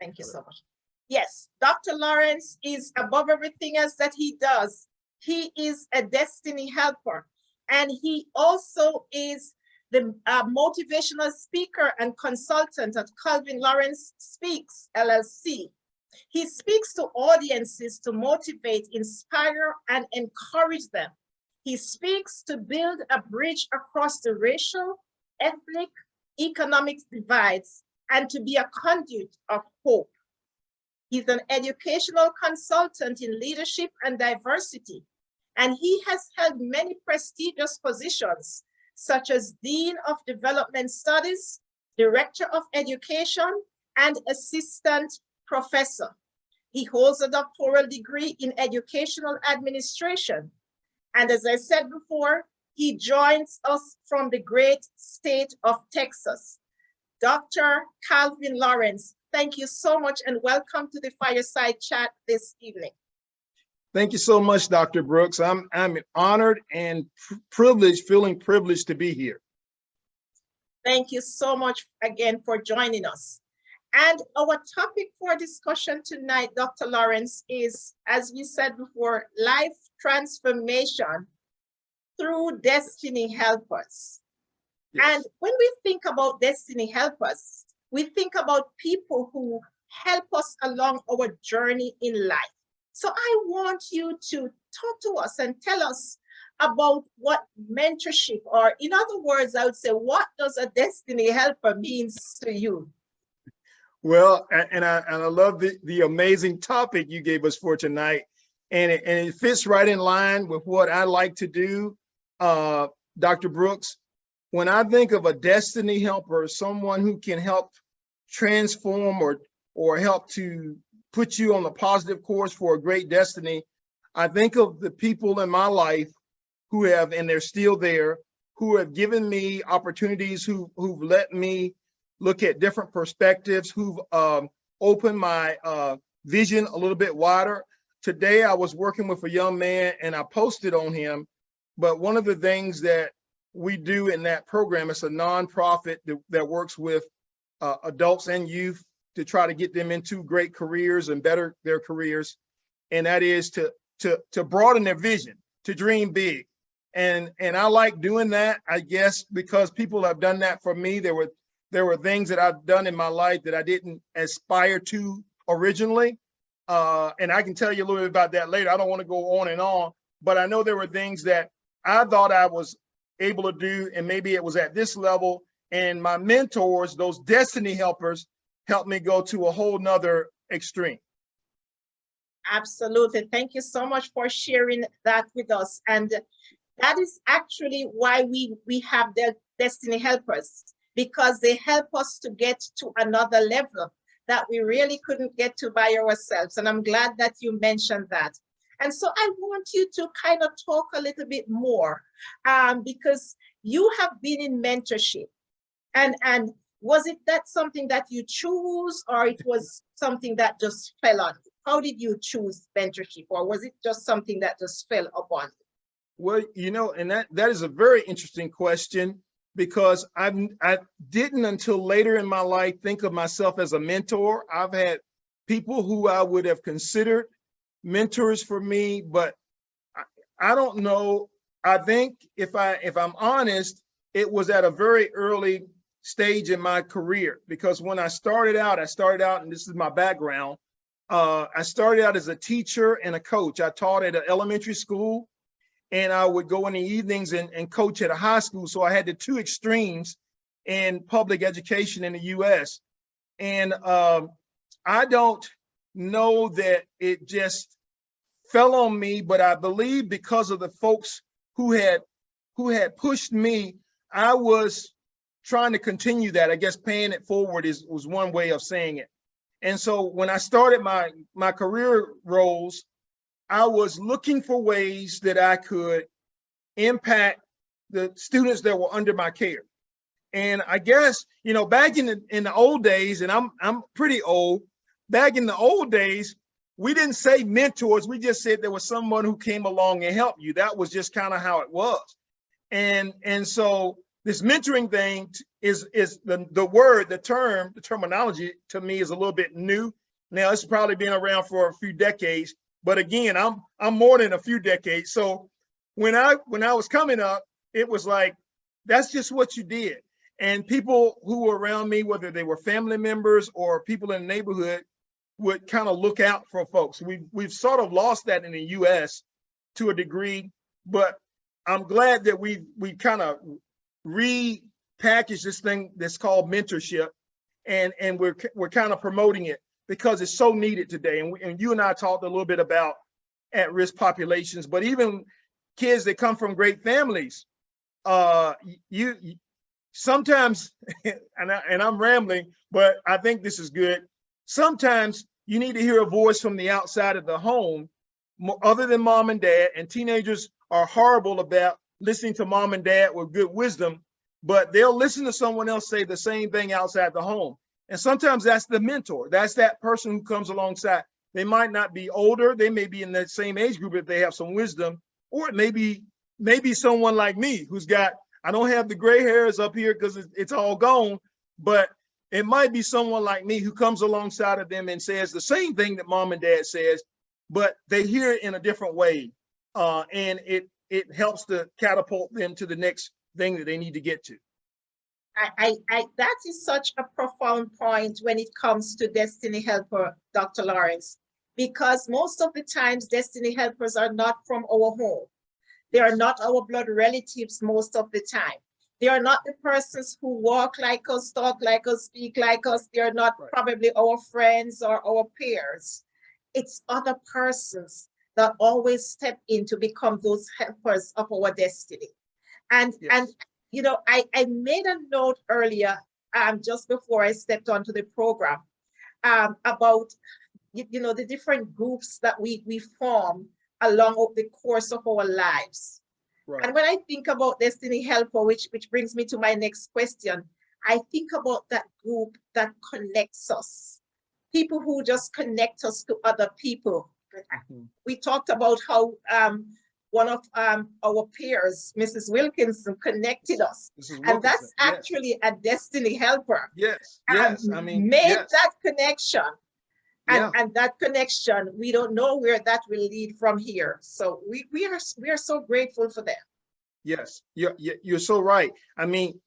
Thank you so much. Yes, Dr. Lawrence is above everything else that he does. He is a destiny helper, and he also is the motivational speaker and consultant at Calvin Lawrence Speaks, LLC. He speaks to audiences to motivate, inspire, and encourage them. He speaks to build a bridge across the racial, ethnic, economic divides, and to be a conduit of hope. He's an educational consultant in leadership and diversity, and he has held many prestigious positions, such as Dean of Development Studies, Director of Education, and Assistant Professor. He holds a doctoral degree in educational administration. And as I said before, he joins us from the great state of Texas. Dr. Calvin Lawrence, thank you so much and welcome to the Fireside Chat this evening. Thank you so much, Dr. Brooks. I'm honored and privileged, feeling privileged to be here. Thank you so much again for joining us. And our topic for discussion tonight, Dr. Lawrence, is, as we said before, life transformation through destiny helpers. Yes. And when we think about destiny helpers, we think about people who help us along our journey in life. So I want you to talk to us and tell us about what mentorship, or in other words, I would say, what does a destiny helper means to you? Well, and I love the amazing topic you gave us for tonight. And it fits right in line with what I like to do, Dr. Brooks. When I think of a destiny helper, someone who can help transform or help to put you on the positive course for a great destiny, I think of the people in my life who have, and they're still there, who have given me opportunities, who've let me look at different perspectives, who've opened my vision a little bit wider. Today, I was working with a young man and I posted on him, but one of the things that we do in that program, it's a nonprofit that works with adults and youth to try to get them into great careers and better their careers. And that is to broaden their vision, to dream big. And I like doing that, I guess, because people have done that for me. There were things that I've done in my life that I didn't aspire to originally. And I can tell you a little bit about that later. I don't want to go on, but I know there were things that I thought I was able to do, and maybe it was at this level. And my mentors, those destiny helpers, helped me go to a whole nother extreme. Absolutely. Thank you so much for sharing that with us. And that is actually why we have the destiny helpers, because they help us to get to another level that we really couldn't get to by ourselves. And I'm glad that you mentioned that. And so I want you to kind of talk a little bit more because you have been in mentorship. And was it that something that you choose, or it was something that just fell on you? How did you choose mentorship, or was it just something that just fell upon you? Well, and that is a very interesting question, because I didn't until later in my life think of myself as a mentor. I've had people who I would have considered mentors for me, but I don't know. I think if I'm honest, it was at a very early stage in my career, because when I started out, and this is my background, I started out as a teacher and a coach. I taught at an elementary school, and I would go in the evenings and coach at a high school. So I had the two extremes in public education in the US. And I don't know that it just fell on me, but I believe because of the folks who had pushed me, I was trying to continue that. I guess paying it forward was one way of saying it. And so when I started my career roles, I was looking for ways that I could impact the students that were under my care. And I guess, back in the old days, and I'm pretty old, back in the old days, we didn't say mentors. We just said there was someone who came along and helped you. That was just kind of how it was. And so this mentoring thing is the word, the term, the terminology to me is a little bit new. Now it's probably been around for a few decades, but again, I'm more than a few decades. So when I was coming up, it was like, that's just what you did. And people who were around me, whether they were family members or people in the neighborhood, would kind of look out for folks. We've sort of lost that in the US to a degree, but I'm glad that we kind of repackaged this thing that's called mentorship, and we're kind of promoting it because it's so needed today. And you and I talked a little bit about at-risk populations, but even kids that come from great families, you sometimes, and I'm rambling, but I think this is good. Sometimes you need to hear a voice from the outside of the home, other than mom and dad. And teenagers are horrible about listening to mom and dad with good wisdom, but they'll listen to someone else say the same thing outside the home. And sometimes that's the mentor. That's that person who comes alongside. They might not be older. They may be in that same age group if they have some wisdom, or it may be someone like me who's got, I don't have the gray hairs up here because it's all gone, but it might be someone like me who comes alongside of them and says the same thing that mom and dad says, but they hear it in a different way. And it helps to catapult them to the next thing that they need to get to. That is such a profound point when it comes to Destiny Helper, Dr. Lawrence, because most of the times Destiny Helpers are not from our home. They are not our blood relatives most of the time. They are not the persons who walk like us, talk like us, speak like us. They are not probably our friends or our peers. It's other persons that always step in to become those helpers of our destiny. And you know, I made a note earlier, just before I stepped onto the program, about the different groups that we form along the course of our lives. Right. And when I think about Destiny Helper, which brings me to my next question, I think about that group that connects us, people who just connect us to other people. Mm-hmm. We talked about how one of our peers, Mrs. Wilkinson, connected us. And that's actually a Destiny Helper. Yes, I mean, made that connection. And that connection, we don't know where that will lead from here. So we are so grateful for them. Yes, you're so right. I mean,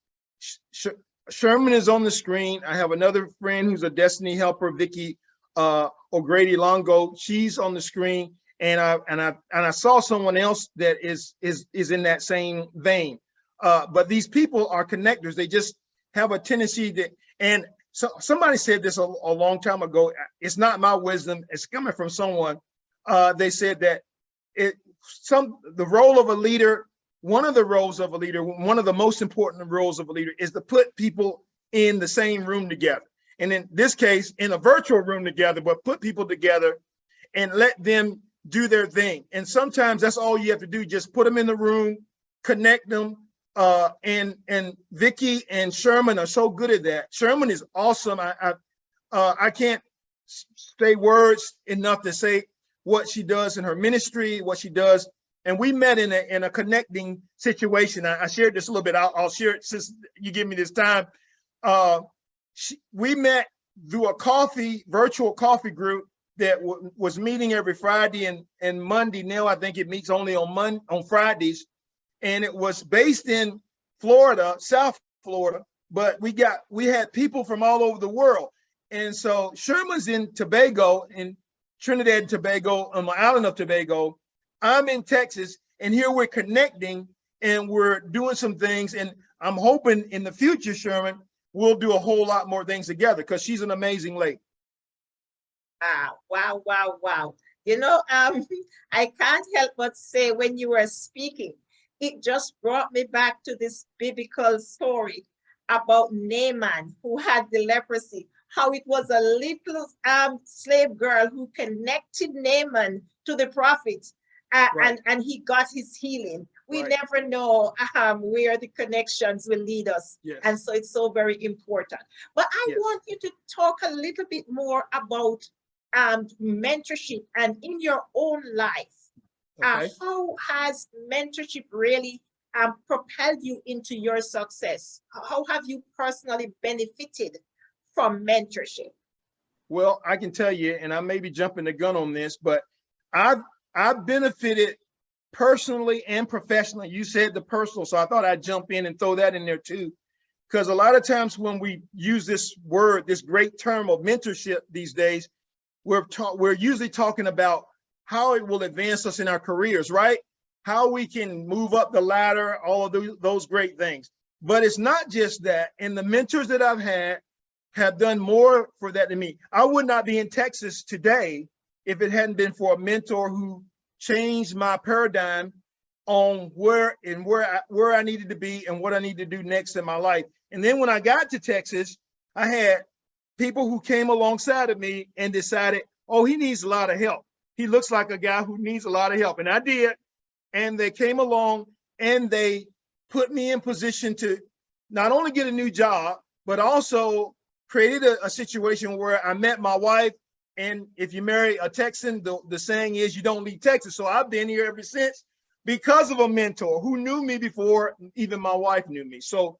Sherman is on the screen. I have another friend who's a Destiny Helper, Vicky O'Grady Longo. She's on the screen, and I saw someone else that is in that same vein. But these people are connectors. They just have a tendency to, and so somebody said this a long time ago. It's not my wisdom. It's coming from someone. They said that the role of a leader, one of the roles of a leader, one of the most important roles of a leader is to put people in the same room together. And in this case, in a virtual room together, but put people together and let them do their thing. And sometimes that's all you have to do. Just put them in the room, connect them. And Vicky and Sherman are so good at that. Sherman is awesome. I can't say words enough to say what she does in her ministry, what she does. And we met in a connecting situation. I shared this a little bit. I'll share it since you give me this time. We met through a virtual coffee group that was meeting every Friday and Monday. Now I think it meets only on Fridays. And it was based in Florida, South Florida, but we had people from all over the world. And so Sherman's in Tobago, in Trinidad and Tobago, on the island of Tobago. I'm in Texas, and here we're connecting and we're doing some things. And I'm hoping in the future, Sherman, we'll do a whole lot more things together because she's an amazing lady. Wow. You know, I can't help but say when you were speaking, it just brought me back to this biblical story about Naaman, who had the leprosy, how it was a little slave girl who connected Naaman to the prophet, and he got his healing. We never know where the connections will lead us. Yes. And so it's so very important. But I want you to talk a little bit more about mentorship and in your own life. Okay. How has mentorship really propelled you into your success? How have you personally benefited from mentorship? Well, I can tell you, and I may be jumping the gun on this, but I've I've benefited personally and professionally. You said the personal, so I thought I'd jump in and throw that in there too. Because a lot of times when we use this word, this great term of mentorship these days, we're usually talking about how it will advance us in our careers, right? How we can move up the ladder, all of those great things. But it's not just that. And the mentors that I've had have done more for that than me. I would not be in Texas today if it hadn't been for a mentor who changed my paradigm on where I needed to be and what I need to do next in my life. And then when I got to Texas, I had people who came alongside of me and decided, oh, he needs a lot of help. He looks like a guy who needs a lot of help. And I did. And they came along and they put me in position to not only get a new job, but also created a situation where I met my wife. And if you marry a Texan, the saying is you don't leave Texas. So I've been here ever since because of a mentor who knew me before even my wife knew me. So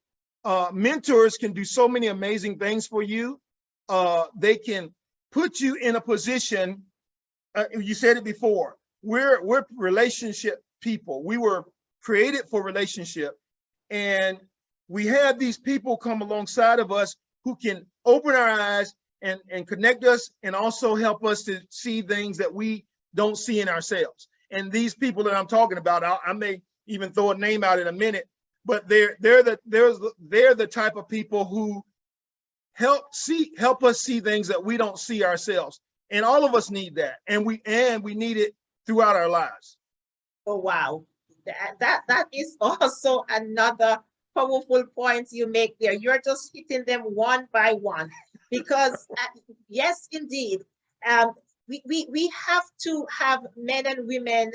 mentors can do so many amazing things for you. They can put you in a position. You said it before. We're relationship people. We were created for relationship, and we have these people come alongside of us who can open our eyes and connect us, and also help us to see things that we don't see in ourselves. And these people that I'm talking about, I may even throw a name out in a minute, but they're the type of people who help us see things that we don't see ourselves. And all of us need that, and we need it throughout our lives. Oh, wow. That is also another powerful point you make there. You're just hitting them one by one because yes, indeed, we have to have men and women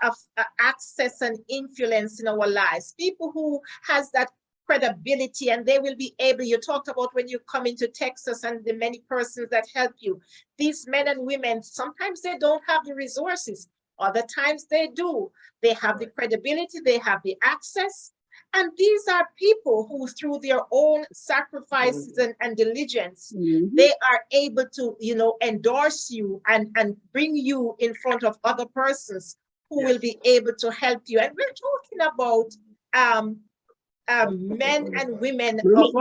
of access and influence in our lives. People who has that credibility, and they will be able, you talked about when you come into Texas and the many persons that help you. These men and women, sometimes they don't have the resources. Other times they do. They have the credibility, they have the access. And these are people who, through their own sacrifices and diligence, they are able to, endorse you and bring you in front of other persons who will be able to help you. And we're talking about men and women of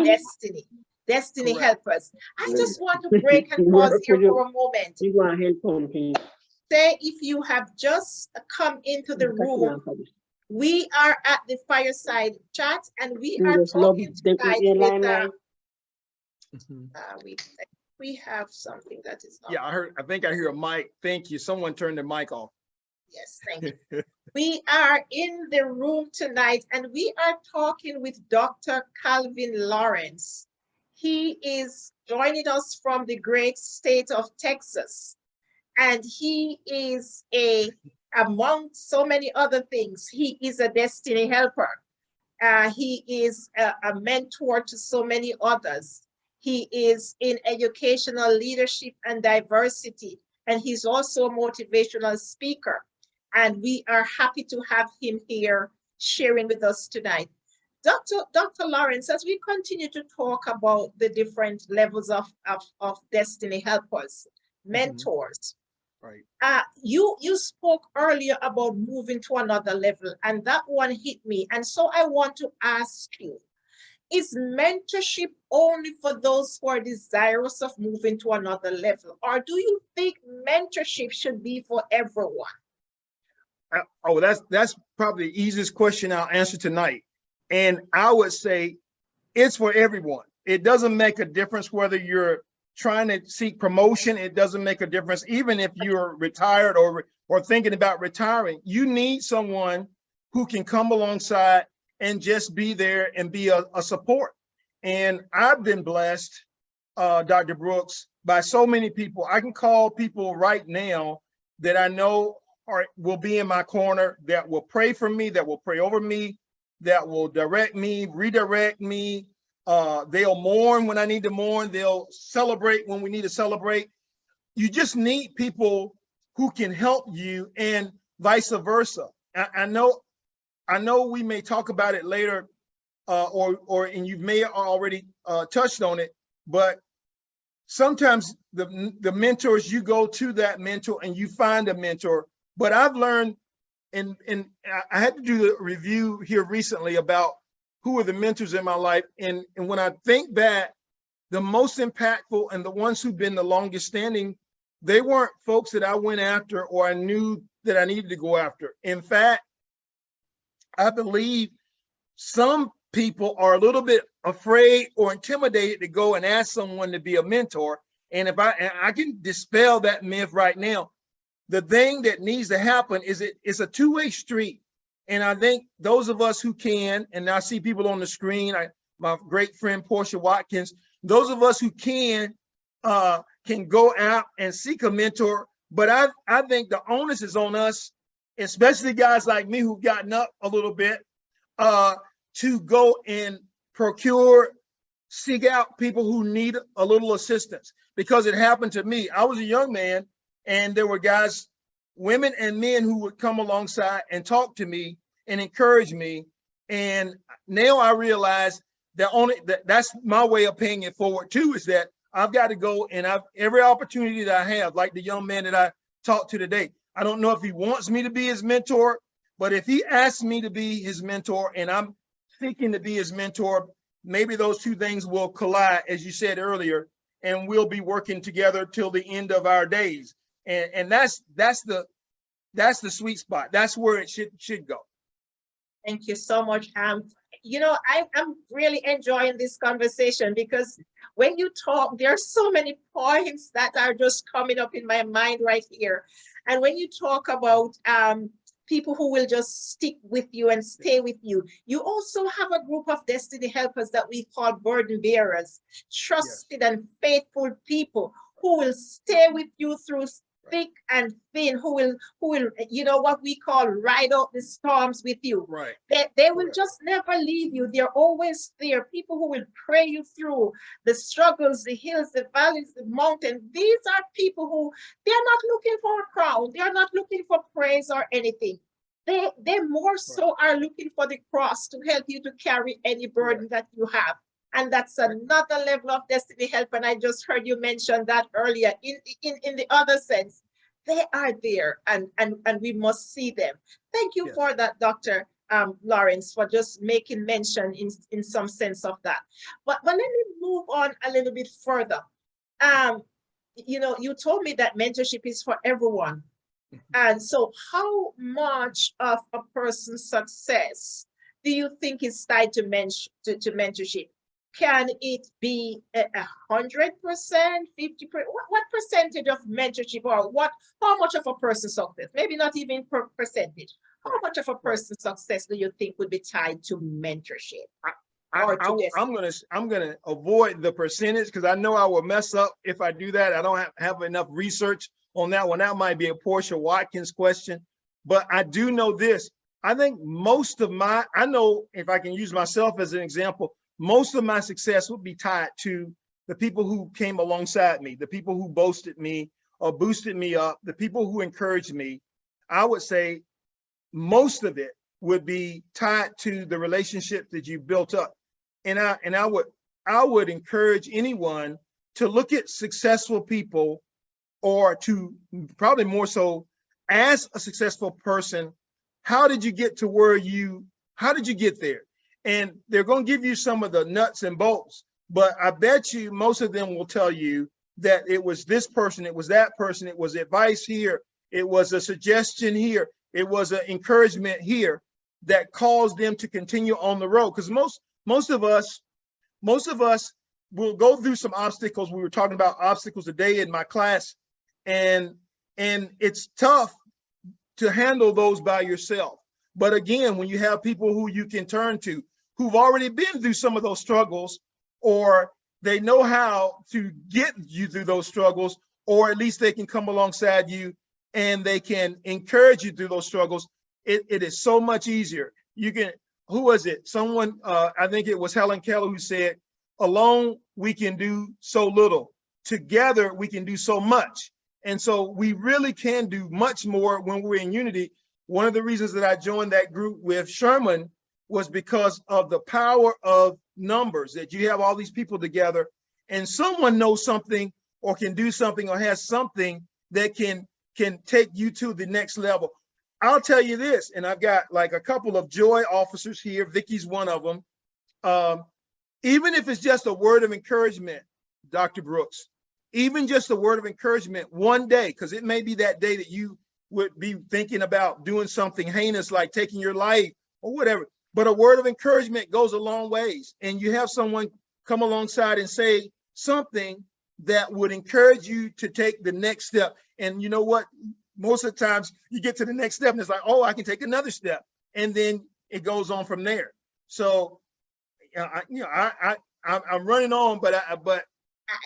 destiny helpers. I just want to break and pause here for a moment. Say if you have just come into the room, we are at the fireside chat, and we are talking tonight with we have something that is not. Yeah, I think I hear a mic. Thank you. Someone turned the mic off. Yes, thank you. We are in the room tonight, and we are talking with Dr. Calvin Lawrence. He is joining us from the great state of Texas, and he is among so many other things, he is a destiny helper. He is a mentor to so many others. He is in educational leadership and diversity, and he's also a motivational speaker. And we are happy to have him here sharing with us tonight. Dr. Lawrence, as we continue to talk about the different levels of destiny helpers, mentors, right. You spoke earlier about moving to another level, and that one hit me. And so I want to ask you, is mentorship only for those who are desirous of moving to another level? Or do you think mentorship should be for everyone? Oh, that's probably the easiest question I'll answer tonight. And I would say it's for everyone. It doesn't make a difference whether you're trying to seek promotion. It doesn't make a difference. Even if you're retired or thinking about retiring, you need someone who can come alongside and just be there and be a support. And I've been blessed, Dr. Brooks, by so many people. I can call people right now that I know will be in my corner, that will pray for me, that will pray over me, that will direct me, redirect me. They'll mourn when I need to mourn. They'll celebrate when we need to celebrate. You just need people who can help you, and vice versa. I know I know we may talk about it later, and you may already touched on it, but sometimes the mentors, you go to that mentor and you find a mentor. But I've learned, and I had to do a review here recently about who are the mentors in my life. And when I think back, the most impactful and the ones who've been the longest standing, they weren't folks that I went after or I knew that I needed to go after. In fact, I believe some people are a little bit afraid or intimidated to go and ask someone to be a mentor. And if I can dispel that myth right now, the thing that needs to happen is it's a two-way street. And I think those of us who can, and I see people on the screen, my great friend Portia Watkins, those of us who can go out and seek a mentor. But I think the onus is on us, especially guys like me who've gotten up a little bit, to go and seek out people who need a little assistance, because it happened to me. I was a young man and there were guys, women and men, who would come alongside and talk to me and encourage me. And now I realize that's my way of paying it forward too, is that I've got to go and every opportunity that I have, like the young man that I talked to today, I don't know if he wants me to be his mentor, but if he asks me to be his mentor and I'm seeking to be his mentor, maybe those two things will collide, as you said earlier, and we'll be working together till the end of our days. And that's the sweet spot. That's where it should go. Thank you so much. I'm really enjoying this conversation, because when you talk, there are so many points that are just coming up in my mind right here. And when you talk about people who will just stick with you and stay with you, you also have a group of destiny helpers that we call burden bearers, trusted Yes. and faithful people who will stay with you through thick and thin, who will, what we call ride out the storms with you. Right. They will just never leave you. They're always there. People who will pray you through the struggles, the hills, the valleys, the mountains. These are people who, they're not looking for a crown. They're not looking for praise or anything. They more so are looking for the cross to help you to carry any burden that you have. And that's another level of destiny help. And I just heard you mention that earlier in the other sense. They are there, and we must see them. Thank you for that, Dr. Lawrence, for just making mention in some sense of that. But let me move on a little bit further. You told me that mentorship is for everyone. And so how much of a person's success do you think is tied to mentorship? Can it be 100%, 50%? What percentage of mentorship, or how much of a person's success? Maybe not even per percentage. How much of a person's success do you think would be tied to mentorship? I'm gonna avoid the percentage, because I know I will mess up if I do that. I don't have enough research on that one. That might be a Portia Watkins question, but I do know this. I think I know, if I can use myself as an example, most of my success would be tied to the people who came alongside me, the people who boasted me or boosted me up, the people who encouraged me. I would say most of it would be tied to the relationship that you built up. And I would encourage anyone to look at successful people, or to probably more so as a successful person, how did you get there? And they're going to give you some of the nuts and bolts, but I bet you most of them will tell you that it was this person, it was that person, it was advice here, it was a suggestion here, it was an encouragement here that caused them to continue on the road. Because most of us will go through some obstacles. We were talking about obstacles today in my class, and it's tough to handle those by yourself. But again, when you have people who you can turn to, who've already been through some of those struggles, or they know how to get you through those struggles, or at least they can come alongside you and they can encourage you through those struggles, it is so much easier. Who was it? Someone, I think it was Helen Keller, who said, alone we can do so little, together we can do so much. And so we really can do much more when we're in unity. One of the reasons that I joined that group with Sherman was because of the power of numbers, that you have all these people together and someone knows something or can do something or has something that can take you to the next level. I'll tell you this, and I've got like a couple of joy officers here. Vicky's one of them. Even if it's just a word of encouragement, Dr. Brooks, even just a word of encouragement one day, because it may be that day that you would be thinking about doing something heinous like taking your life or whatever, but a word of encouragement goes a long ways. And you have someone come alongside and say something that would encourage you to take the next step. And you know what? Most of the times you get to the next step and it's like, oh, I can take another step. And then it goes on from there. So, I'm running on, but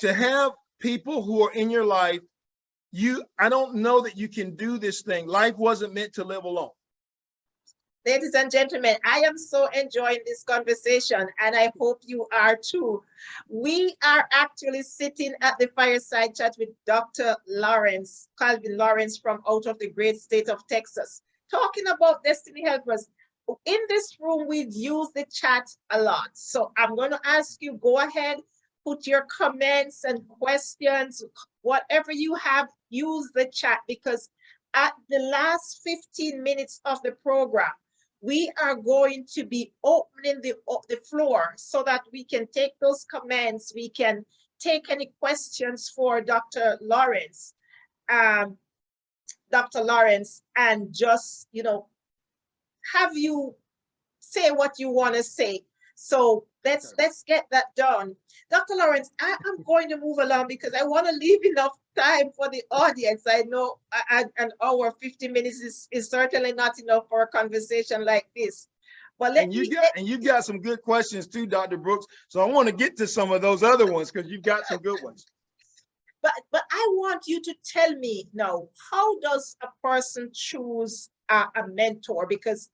to have people who are in your life, I don't know that you can do this thing. Life wasn't meant to live alone. Ladies and gentlemen, I am so enjoying this conversation, and I hope you are too. We are actually sitting at the fireside chat with Dr. Lawrence, Calvin Lawrence, from out of the great state of Texas, talking about Destiny Helpers. In this room, we use the chat a lot. So I'm going to ask you, go ahead, put your comments and questions, whatever you have, use the chat, because at the last 15 minutes of the program, we are going to be opening the floor so that we can take those comments. We can take any questions for Dr. Lawrence, and just, have you say what you want to say. So let's get that done. Dr. Lawrence, I'm going to move along because I want to leave enough time for the audience. I know an hour, 50 minutes is certainly not enough for a conversation like this. But you've got some good questions too, Dr. Brooks. So I want to get to some of those other ones because you've got some good ones. But I want you to tell me now, how does a person choose a mentor? Because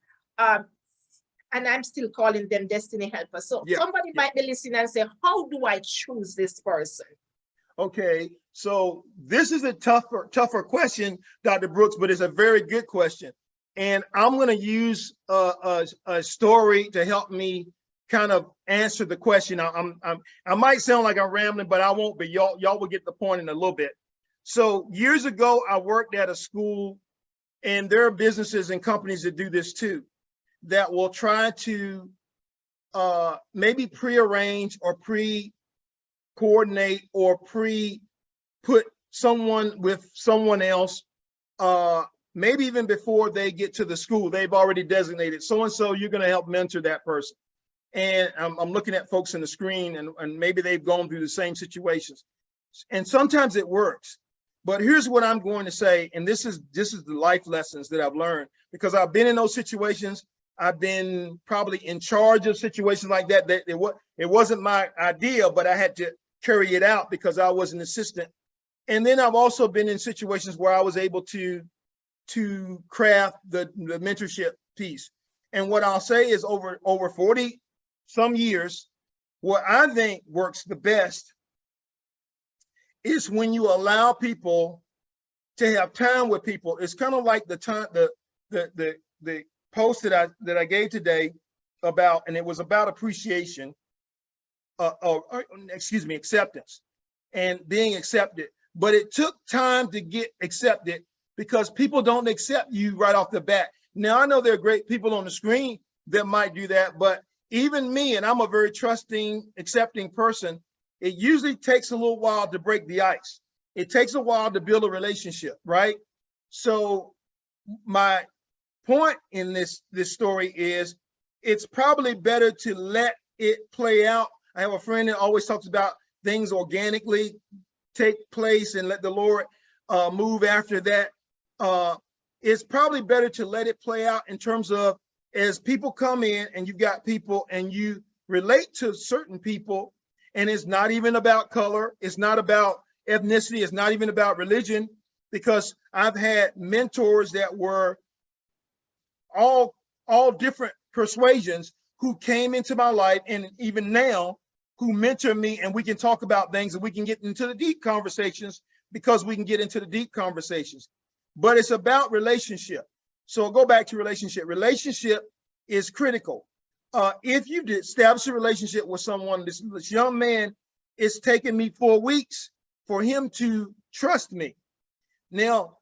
and I'm still calling them Destiny Helpers. So somebody might be listening and say, how do I choose this person? Okay, so this is a tougher question, Dr. Brooks, but it's a very good question. And I'm going to use a story to help me kind of answer the question. I might sound like I'm rambling, but I won't be. Y'all will get the point in a little bit. So years ago, I worked at a school, and there are businesses and companies that do this too, that will try to maybe prearrange or pre-coordinate or put someone with someone else, maybe even before they get to the school, they've already designated so-and-so, you're gonna help mentor that person. And I'm looking at folks on the screen and maybe they've gone through the same situations. And sometimes it works. But here's what I'm going to say, and this is the life lessons that I've learned, because I've been in those situations. I've been probably in charge of situations like that. It wasn't my idea, but I had to carry it out because I was an assistant. And then I've also been in situations where I was able to craft the mentorship piece. And what I'll say is over 40 some years, what I think works the best is when you allow people to have time with people. It's kind of like the post that I gave today about, and it was about appreciation, acceptance and being accepted. But it took time to get accepted because people don't accept you right off the bat. Now, I know there are great people on the screen that might do that, but even me, and I'm a very trusting, accepting person, it usually takes a little while to break the ice. It takes a while to build a relationship, right? So my point in this story is it's probably better to let it play out. I have a friend that always talks about things organically take place and let the Lord move after that. It's probably better to let it play out in terms of, as people come in and you've got people and you relate to certain people, and it's not even about color, it's not about ethnicity, it's not even about religion, because I've had mentors that were all different persuasions who came into my life, and even now who mentor me, and we can talk about things and we can get into the deep conversations because we can get into the deep conversations. But it's about relationship. So go back to relationship. Relationship is critical. If you did establish a relationship with someone, this young man, it's taken me 4 weeks for him to trust me. Now,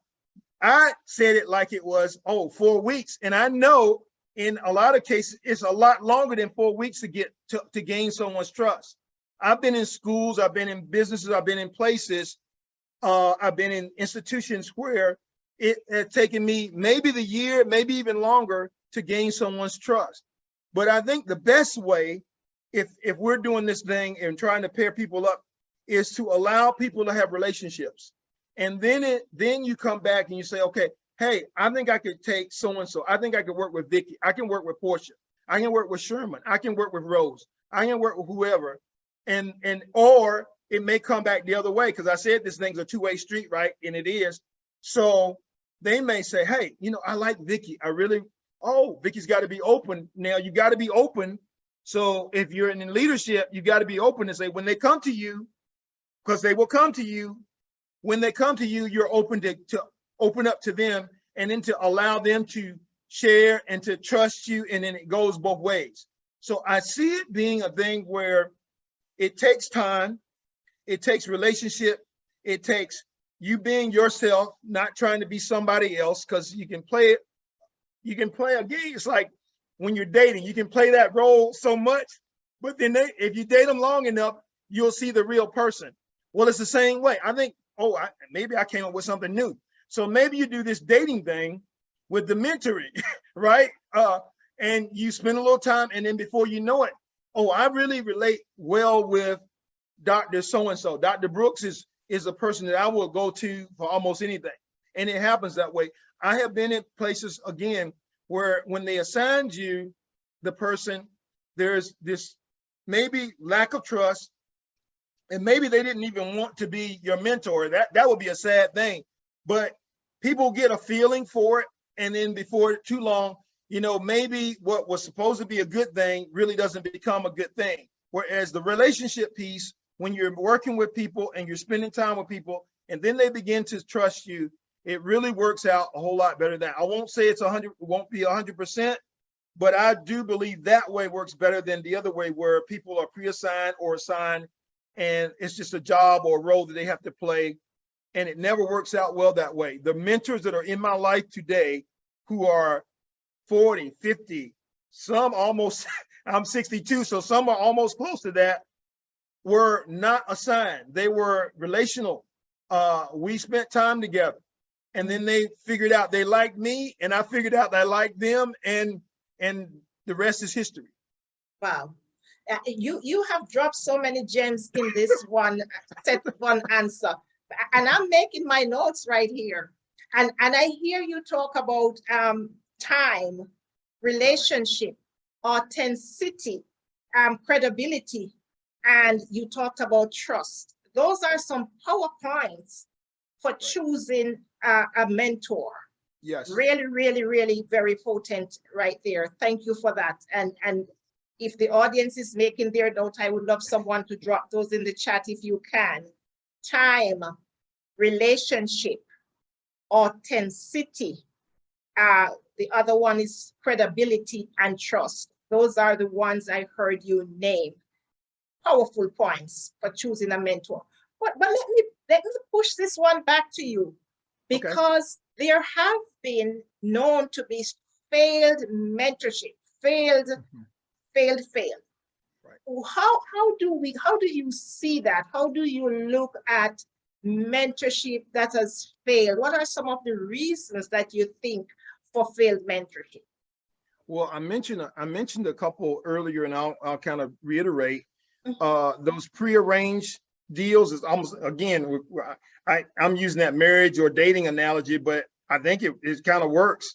I said it like it was, oh, 4 weeks. And I know in a lot of cases, it's a lot longer than 4 weeks to get to gain someone's trust. I've been in schools, I've been in businesses, I've been in places, I've been in institutions where it had taken me maybe the year, maybe even longer to gain someone's trust. But I think the best way, if we're doing this thing and trying to pair people up, is to allow people to have relationships. And then you come back and you say, okay, hey, I think I could take so-and-so. I think I could work with Vicky. I can work with Portia. I can work with Sherman. I can work with Rose. I can work with whoever. And or it may come back the other way, because I said this thing's a two-way street, right? And it is. So they may say, hey, you know, I like Vicky. Vicky's got to be open. Now you got to be open. So if you're in leadership, you got to be open and say, when they come to you, because they will come to you, when they come to you, you're open to open up to them, and then to allow them to share and to trust you. And then it goes both ways. So I see it being a thing where it takes time, it takes relationship, it takes you being yourself, not trying to be somebody else, because you can play a game. It's like when you're dating, you can play that role so much, but then if you date them long enough, you'll see the real person. Well, it's the same way. I think, maybe I came up with something new. So maybe you do this dating thing with the mentoring, right? And you spend a little time, and then before you know it, I really relate well with Dr. So-and-so. Dr. Brooks is a person that I will go to for almost anything. And it happens that way. I have been in places, again, where when they assigned you the person, there's this maybe lack of trust, and maybe they didn't even want to be your mentor. That would be a sad thing. But people get a feeling for it, and then before too long, you know, maybe what was supposed to be a good thing really doesn't become a good thing. Whereas the relationship piece, when you're working with people and you're spending time with people, and then they begin to trust you, it really works out a whole lot better than. I won't say it's 100, it won't be 100%, but I do believe that way works better than the other way, where people are pre-assigned or assigned, and it's just a job or a role that they have to play, and it never works out well that way. The mentors that are in my life today, who are 40, 50, some almost, I'm 62, so some are almost close to that, were not assigned. They were relational. We spent time together, and then they figured out they liked me, and I figured out that I liked them, and the rest is history. Wow. You have dropped so many gems in this one answer, and I'm making my notes right here. And I hear you talk about time, relationship, authenticity, credibility, and you talked about trust. Those are some power points for choosing a mentor. Yes. Really, really, really very potent right there. Thank you for that. And if the audience is making their note, I would love someone to drop those in the chat if you can. Time, relationship, authenticity. The other one is credibility and trust. Those are the ones I heard you name. Powerful points for choosing a mentor. But let me push this one back to you, because there have been known to be failed mentorship, failed. Right. How do you see that? How do you look at mentorship that has failed? What are some of the reasons that you think for failed mentorship? Well, I mentioned a couple earlier, and I'll kind of reiterate. Those prearranged deals is almost, again, I'm using that marriage or dating analogy, but I think it kind of works.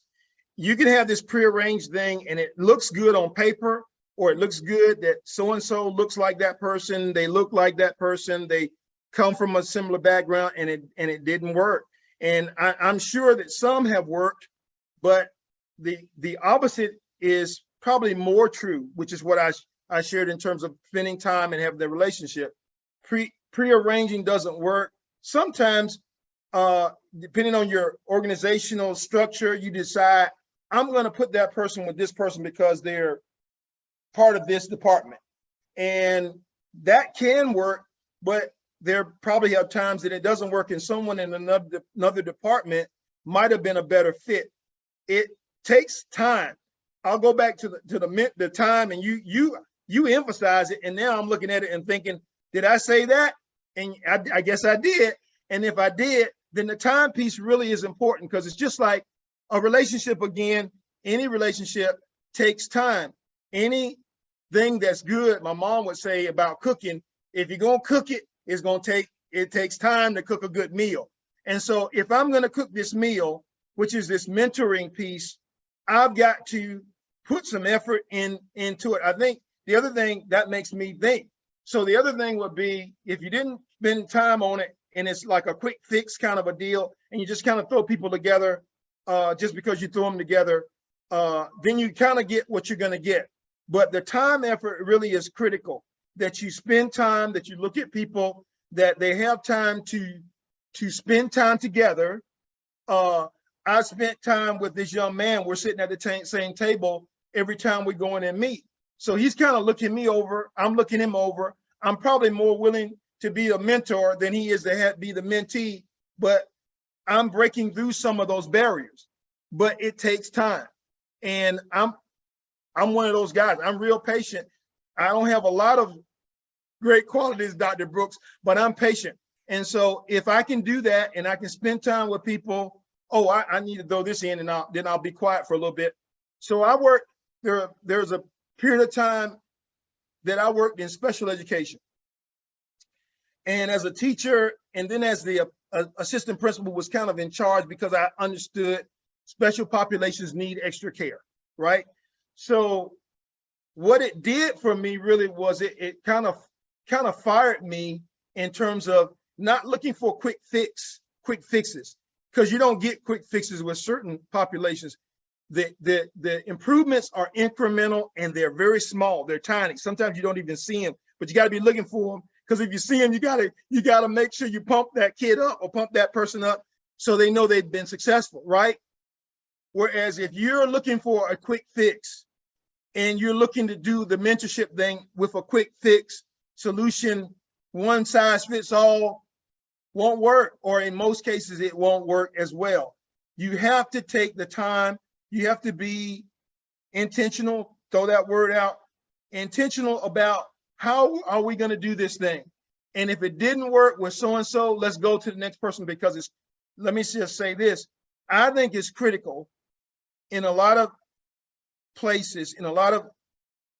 You can have this prearranged thing, and it looks good on paper, or it looks good that so-and-so looks like that person, they look like that person, they come from a similar background, and it didn't work. And I'm sure that some have worked, but the opposite is probably more true, which is what I shared in terms of spending time and having the relationship. Prearranging doesn't work. Sometimes depending on your organizational structure, you decide, I'm going to put that person with this person because they're part of this department. And that can work, but there probably have times that it doesn't work, and someone in another department might have been a better fit. It takes time. I'll go back to the time, and you emphasize it, and now I'm looking at it and thinking, did I say that? And I guess I did. And if I did, then the time piece really is important, because it's just like a relationship. Again, any relationship takes time. Anything that's good, my mom would say about cooking, if you're gonna cook it, it takes time to cook a good meal. And so if I'm gonna cook this meal, which is this mentoring piece, I've got to put some effort into it. I think the other thing that makes me think, so the other thing would be, if you didn't spend time on it and it's like a quick fix kind of a deal, and you just kind of throw people together just because you throw them together, then you kind of get what you're gonna get. But the time effort really is critical, that you spend time, that you look at people, that they have time to spend time together. I spent time with this young man. We're sitting at the same table every time we go in and meet. So he's kind of looking me over. I'm looking him over. I'm probably more willing to be a mentor than he is to be the mentee, but I'm breaking through some of those barriers. But it takes time. And I'm one of those guys. I'm real patient. I don't have a lot of great qualities, Dr. Brooks, but I'm patient. And so if I can do that and I can spend time with people, oh, I need to throw this in, and then I'll be quiet for a little bit. So I worked, there's a period of time that I worked in special education. And as a teacher, and then as the assistant principal, was kind of in charge, because I understood special populations need extra care, right? So what it did for me really was it kind of fired me in terms of not looking for quick fixes, because you don't get quick fixes with certain populations. The improvements are incremental, and they're very small. They're tiny. Sometimes you don't even see them, but you got to be looking for them, because if you see them, you got to make sure you pump that kid up or pump that person up so they know they've been successful, right? Whereas if you're looking for a quick fix and you're looking to do the mentorship thing with a quick fix solution, one size fits all won't work, or in most cases it won't work as well. You have to take the time. You have to be intentional, throw that word out, intentional about how are we going to do this thing. And if it didn't work with so-and-so, let's go to the next person, because let me just say this, I think it's critical in a lot of places, in a lot of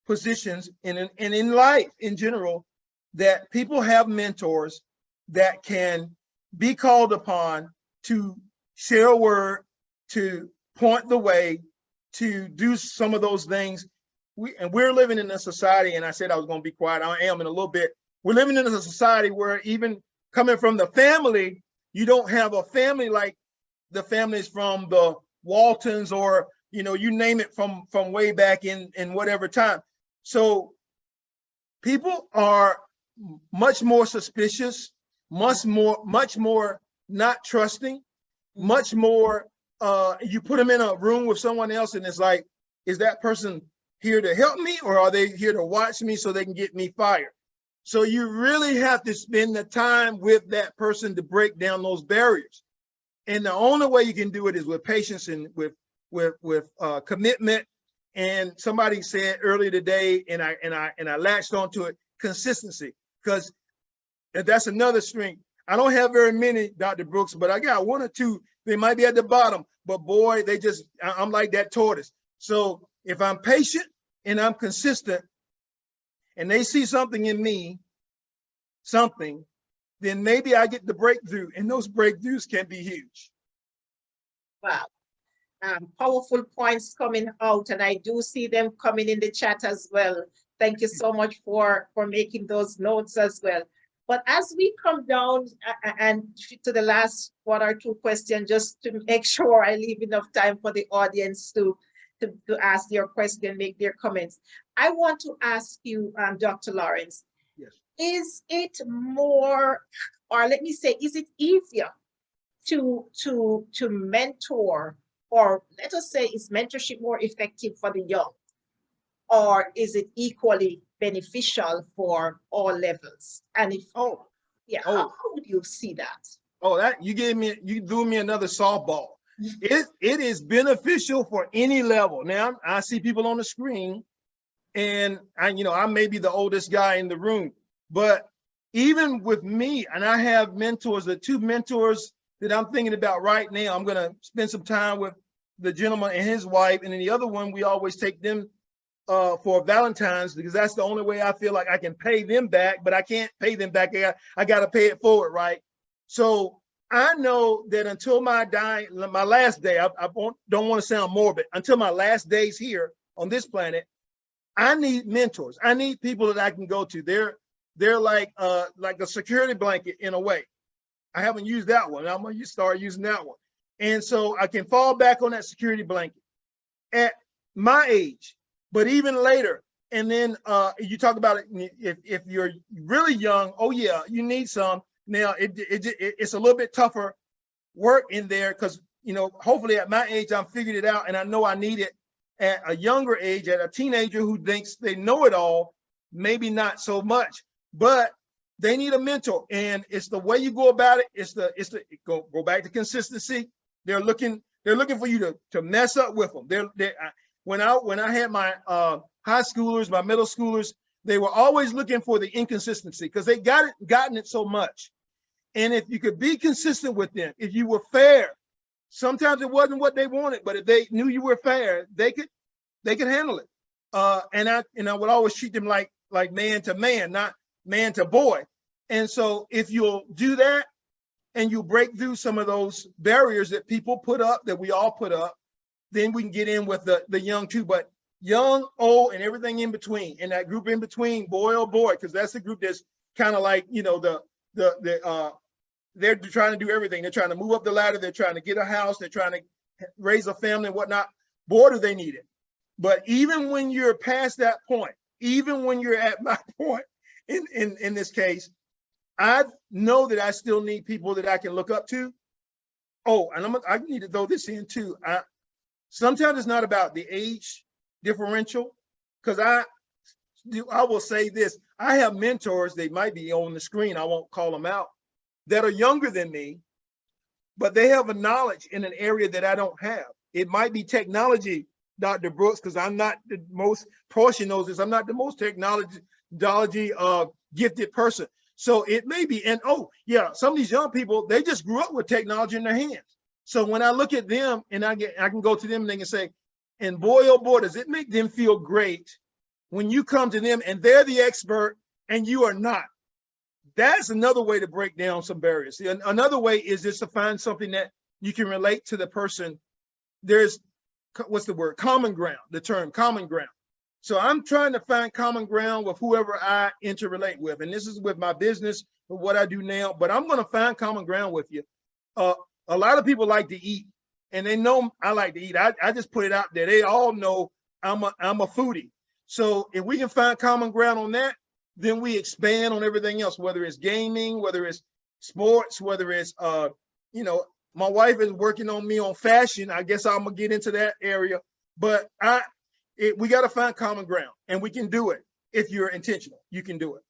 positions, and in life in general, that people have mentors that can be called upon to share a word, to point the way, to do some of those things. We're living in a society, and I said I was going to be quiet. I am in a little bit. We're living in a society where, even coming from the family, you don't have a family like the families from the Waltons, or you name it, from way back in whatever time. So people are much more suspicious, much more not trusting, much more. You put them in a room with someone else, and it's like, is that person here to help me, or are they here to watch me so they can get me fired? So you really have to spend the time with that person to break down those barriers. And the only way you can do it is with patience and with commitment. And somebody said earlier today, and I latched onto it, consistency, because that's another strength. I don't have very many, Dr. Brooks, but I got one or two. They might be at the bottom, but boy, I'm like that tortoise. So if I'm patient and I'm consistent, and they see something in me, then maybe I get the breakthrough, and those breakthroughs can be huge. Wow. Powerful points coming out, and I do see them coming in the chat as well. Thank you so much for making those notes as well. But as we come down and to the last one or two questions, just to make sure I leave enough time for the audience to ask their question, make their comments, I want to ask you, Dr. Lawrence, yes, is it more, or let me say, is it easier to mentor, or let us say, is mentorship more effective for the young, or is it equally beneficial for all levels? And if, Oh, yeah, oh, how would you see that? oh, that you threw me another softball. It is beneficial for any level. Now I see people on the screen, and I may be the oldest guy in the room, but even with me, and I have mentors, the two mentors that I'm thinking about right now, I'm gonna spend some time with the gentleman and his wife, and then the other one, we always take them for Valentine's, because that's the only way I feel like I can pay them back, but I can't pay them back. I got to pay it forward, right? So I know that until my last day, don't want to sound morbid, until my last days here on this planet, I need mentors. I need people that I can go to. They're like a security blanket in a way. I haven't used that one. I'm gonna start using that one. And so I can fall back on that security blanket at my age, but even later. And then you talk about it, if you're really young, oh yeah, you need some. Now it's a little bit tougher work in there, because hopefully at my age I'm figured it out, and I know I need it. At a younger age, at a teenager who thinks they know it all, maybe not so much, but they need a mentor. And it's the way you go about it. It's the go back to consistency. They're looking for you to mess up with them. When I had my high schoolers, my middle schoolers, they were always looking for the inconsistency, because they gotten it so much. And if you could be consistent with them, if you were fair, sometimes it wasn't what they wanted, but if they knew you were fair, they could handle it. And I would always treat them like man to man, not man to boy. And so if you'll do that, and you break through some of those barriers that people put up, that we all put up, then we can get in with the young too. But young, old, and everything in between, and that group in between, boy oh boy, because that's the group that's kind of like they're trying to do everything. They're trying to move up the ladder. They're trying to get a house. They're trying to raise a family and whatnot. Boy, do they need it. But even when you're past that point, even when you're at my point in this case, I know that I still need people that I can look up to. Oh, and I need to throw this in too. Sometimes it's not about the age differential, because I will say this. I have mentors, they might be on the screen, I won't call them out, that are younger than me, but they have a knowledge in an area that I don't have. It might be technology, Dr. Brooks, because I'm not the most, Portia knows this, I'm not the most technology gifted person. So it may be, and oh yeah, some of these young people, they just grew up with technology in their hands. So when I look at them and I can go to them and they can say, and boy, oh boy, does it make them feel great when you come to them and they're the expert and you are not. That's another way to break down some barriers. Another way is just to find something that you can relate to the person. There's, what's the word? Common ground, the term common ground. So I'm trying to find common ground with whoever I interrelate with. And this is with my business, with what I do now, but I'm going to find common ground with you. A lot of people like to eat, and they know I like to eat. I just put it out there. They all know I'm a foodie. So if we can find common ground on that, then we expand on everything else, whether it's gaming, whether it's sports, whether it's, my wife is working on me on fashion. I guess I'm gonna get into that area, but we got to find common ground, and we can do it. If you're intentional, you can do it.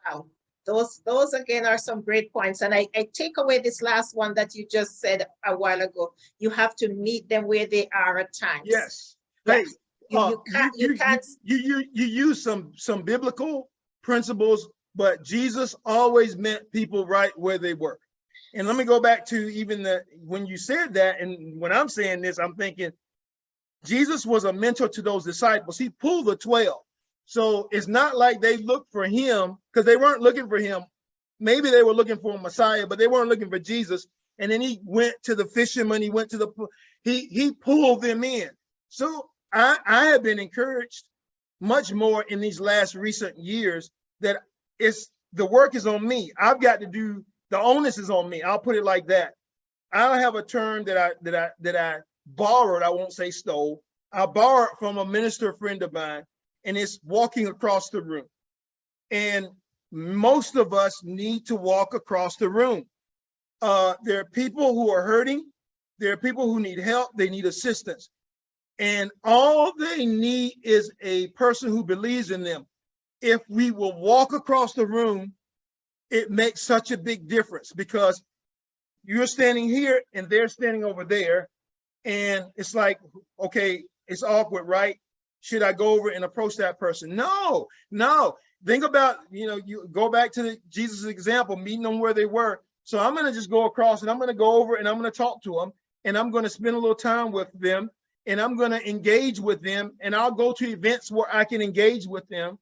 Wow. Those again are some great points. And I take away this last one that you just said a while ago. You have to meet them where they are at times. Yes. Yes. Hey, You can't. You use some biblical principles, but Jesus always met people right where they were. And let me go back to even when you said that, and when I'm saying this, I'm thinking Jesus was a mentor to those disciples. He pulled the 12. So it's not like they looked for him, because they weren't looking for him. Maybe they were looking for a Messiah, but they weren't looking for Jesus. And then he went to the fishermen. He went to he pulled them in. So I have been encouraged much more in these last recent years that the work is on me. I've got to do, the onus is on me. I'll put it like that. I have a term that I borrowed. I won't say stole. I borrowed from a minister friend of mine, and it's walking across the room. And most of us need to walk across the room. There are people who are hurting. There are people who need help. They need assistance. And all they need is a person who believes in them. If we will walk across the room, it makes such a big difference, because you're standing here and they're standing over there. And it's like, okay, it's awkward, right? Should I go over and approach that person? No, no. Think about, you go back to Jesus' example, meeting them where they were. So I'm going to just go across and I'm going to go over and I'm going to talk to them and I'm going to spend a little time with them and I'm going to engage with them, and I'll go to events where I can engage with them.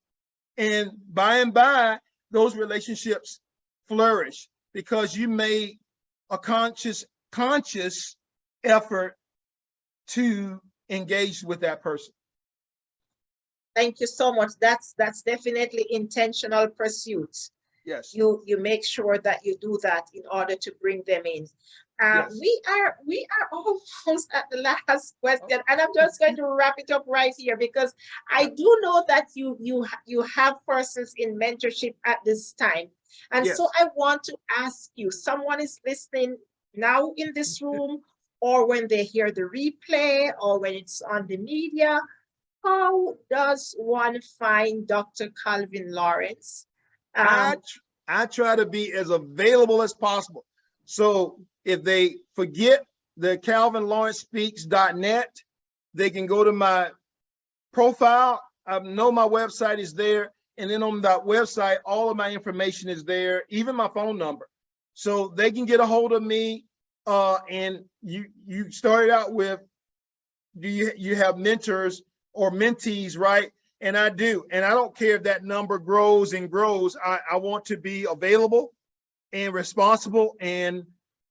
And by, those relationships flourish because you made a conscious effort to engage with that person. Thank you so much. That's definitely intentional pursuit. Yes. You make sure that you do that in order to bring them in. Yes. We are almost at the last question, and I'm just going to wrap it up right here, because I do know that you have persons in mentorship at this time, and Yes. so I want to ask you, someone is listening now in this room, or when they hear the replay, or when it's on the media, how does one find Dr. Calvin Lawrence? I try to be as available as possible. So if they forget the calvinlawrencespeaks.net, they can go to my profile. I know my website is there. And then on that website, all of my information is there, even my phone number. So they can get a hold of me. And you started out with, do you have mentors or mentees, right? And I do. And I don't care if that number grows and grows. I want to be available and responsible, and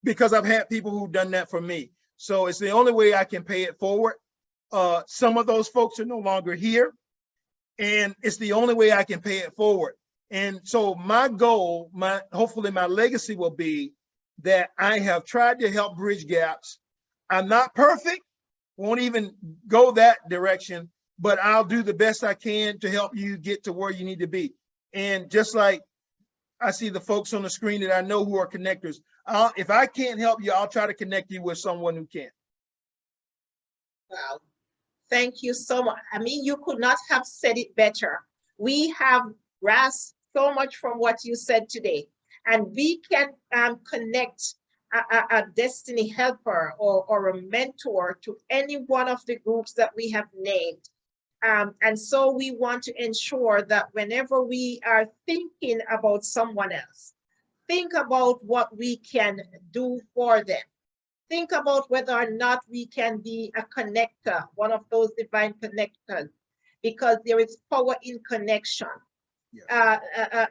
because I've had people who've done that for me. So it's the only way I can pay it forward. Some of those folks are no longer here, and it's the only way I can pay it forward. And so my goal, hopefully my legacy will be that I have tried to help bridge gaps. I'm not perfect, won't even go that direction, but I'll do the best I can to help you get to where you need to be. And just like I see the folks on the screen that I know who are connectors, if I can't help you, I'll try to connect you with someone who can. Wow. Thank you so much. I mean, you could not have said it better. We have grasped so much from what you said today, and we can connect a destiny helper or a mentor to any one of the groups that we have named. And so we want to ensure that whenever we are thinking about someone else, think about what we can do for them. Think about whether or not we can be a connector, one of those divine connectors, because there is power in connection. Yes.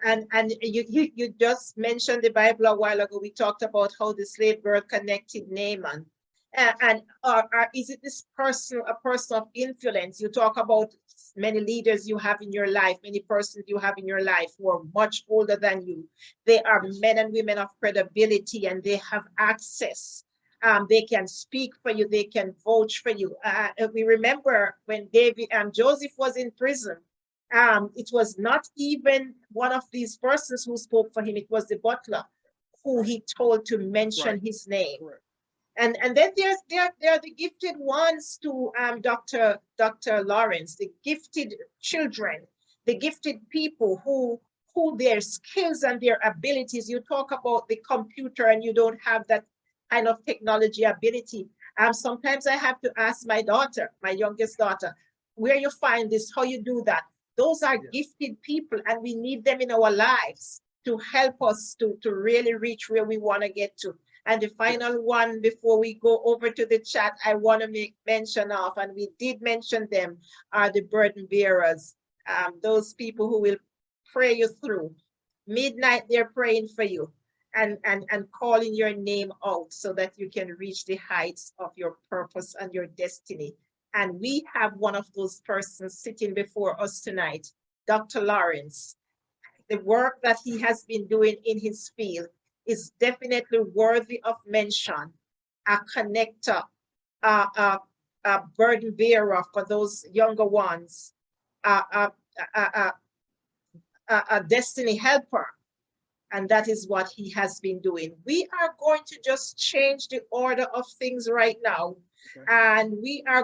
And you just mentioned the Bible a while ago. We talked about how the slave girl connected Naaman. And is it this person, a person of influence? You talk about many leaders you have in your life, many persons you have in your life who are much older than you. They are men and women of credibility, and they have access. They can speak for you. They can vouch for you. We remember when Joseph was in prison. It was not even one of these persons who spoke for him. It was the butler who he told to mention his name. Correct. And then there are the gifted ones to Dr. Lawrence, the gifted children, the gifted people who their skills and their abilities. You talk about the computer and you don't have that kind of technology ability. Sometimes I have to ask my daughter, my youngest daughter, where you find this, how you do that. Those are gifted people, and we need them in our lives to help us to really reach where we want to get to. And the final one, before we go over to the chat, I want to make mention of, and we did mention them, are the burden bearers. Those people who will pray you through. Midnight, they're praying for you and calling your name out so that you can reach the heights of your purpose and your destiny. And we have one of those persons sitting before us tonight, Dr. Lawrence. The work that he has been doing in his field is definitely worthy of mention. A connector, a burden bearer for those younger ones, a destiny helper, And that is what he has been doing. We are going to just change the order of things right now. Okay. And we are